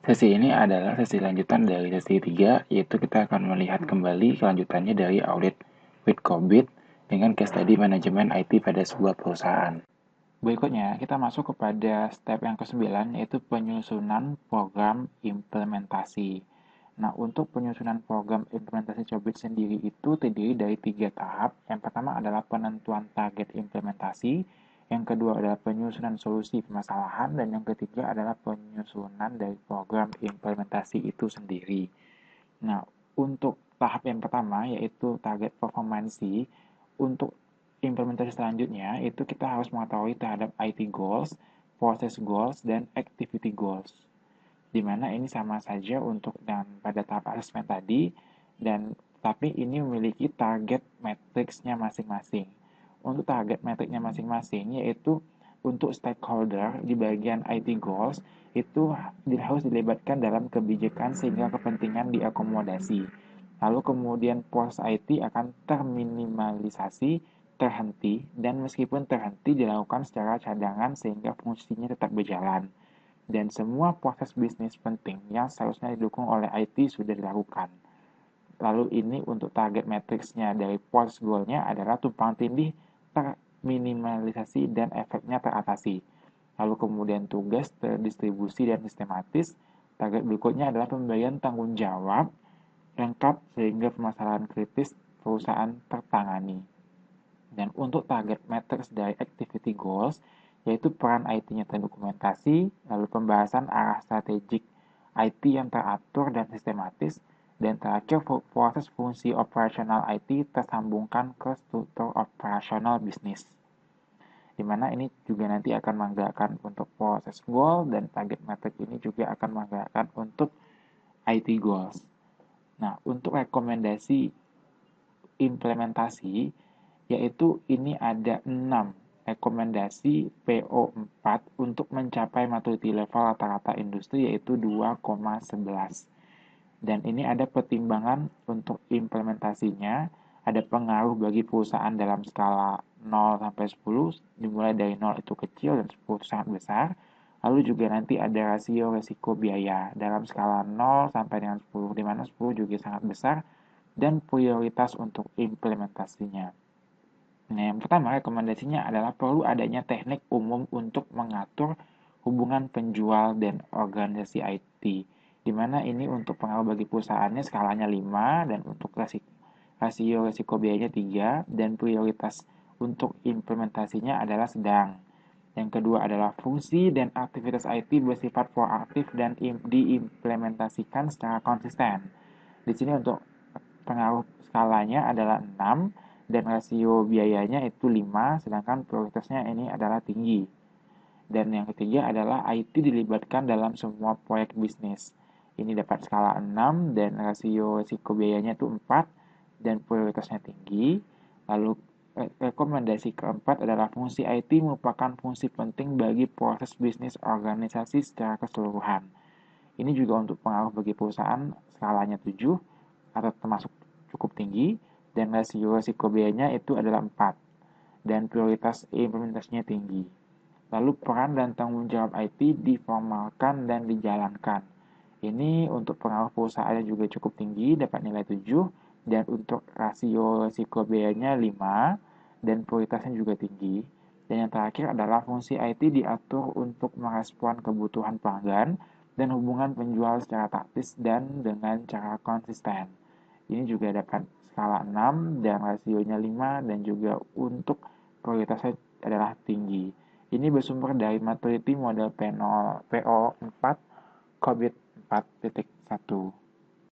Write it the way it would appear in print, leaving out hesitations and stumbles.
Sesi ini adalah sesi lanjutan dari sesi 3, yaitu kita akan melihat kembali kelanjutannya dari audit with COVID dengan case study manajemen IT pada sebuah perusahaan. Berikutnya, kita masuk kepada step yang ke-9, yaitu penyusunan program implementasi. Nah, untuk penyusunan program implementasi COVID sendiri itu terdiri dari 3 tahap. Yang pertama adalah penentuan target implementasi, yang kedua adalah penyusunan solusi permasalahan, dan yang ketiga adalah penyusunan dari program implementasi itu sendiri. Nah, untuk tahap yang pertama, yaitu target performance, untuk implementasi selanjutnya, itu kita harus mengetahui terhadap IT goals, process goals, dan activity goals. Di mana ini sama saja untuk dan pada tahap asesmen tadi, dan tapi ini memiliki target matriksnya masing-masing. Untuk target matriknya masing-masing, yaitu untuk stakeholder di bagian IT goals, itu harus dilibatkan dalam kebijakan sehingga kepentingan diakomodasi. Lalu kemudian proses IT akan terminimalisasi, terhenti, dan meskipun terhenti dilakukan secara cadangan sehingga fungsinya tetap berjalan. Dan semua proses bisnis penting yang seharusnya didukung oleh IT sudah dilakukan. Lalu ini untuk target matriksnya dari proses goal-nya adalah tumpang tindih terminimalisasi dan efeknya teratasi. Lalu kemudian tugas terdistribusi dan sistematis. Target berikutnya adalah pemberian tanggung jawab lengkap sehingga permasalahan kritis perusahaan tertangani. Dan untuk target matrix dari activity goals, yaitu peran IT-nya terdokumentasi, lalu pembahasan arah strategik IT yang teratur dan sistematis, dan terakhir proses fungsi operasional IT tersambungkan ke struktur operasional bisnis. Di mana ini juga nanti akan menggerakkan untuk proses goal dan target metric ini juga akan menggerakkan untuk IT goals. Nah, untuk rekomendasi implementasi, yaitu ini ada 6 rekomendasi PO4 untuk mencapai maturity level rata-rata industri yaitu 2,11. Dan ini ada pertimbangan untuk implementasinya, ada pengaruh bagi perusahaan dalam skala 0 sampai 10, dimulai dari 0 itu kecil dan 10 itu sangat besar. Lalu juga nanti ada rasio resiko biaya dalam skala 0 sampai dengan 10, di mana 10 juga sangat besar, dan prioritas untuk implementasinya. Nah, yang pertama rekomendasinya adalah perlu adanya teknik umum untuk mengatur hubungan penjual dan organisasi IT, di mana ini untuk pengaruh bagi perusahaannya skalanya 5 dan untuk rasio risiko biayanya 3 dan prioritas untuk implementasinya adalah sedang. Yang kedua adalah fungsi dan aktivitas IT bersifat proaktif dan diimplementasikan secara konsisten. Di sini untuk pengaruh skalanya adalah 6 dan rasio biayanya itu 5, sedangkan prioritasnya ini adalah tinggi. Dan yang ketiga adalah IT dilibatkan dalam semua proyek bisnis. Ini dapat skala 6 dan rasio risiko biayanya itu 4 dan prioritasnya tinggi. Lalu rekomendasi keempat adalah fungsi IT merupakan fungsi penting bagi proses bisnis organisasi secara keseluruhan. Ini juga untuk pengaruh bagi perusahaan skalanya 7 atau termasuk cukup tinggi dan rasio risiko biayanya itu adalah 4 dan prioritas implementasinya tinggi. Lalu peran dan tanggung jawab IT diformalkan dan dijalankan. Ini untuk pengaruh perusahaan juga cukup tinggi, dapat nilai 7 dan untuk rasio risiko biayanya 5 dan prioritasnya juga tinggi. Dan yang terakhir adalah fungsi IT diatur untuk merespon kebutuhan pelanggan dan hubungan penjual secara taktis dan dengan cara konsisten. Ini juga dapat skala 6 dan rasionya 5 dan juga untuk prioritasnya adalah tinggi. Ini bersumber dari maturity model PO4 COVID 4.1.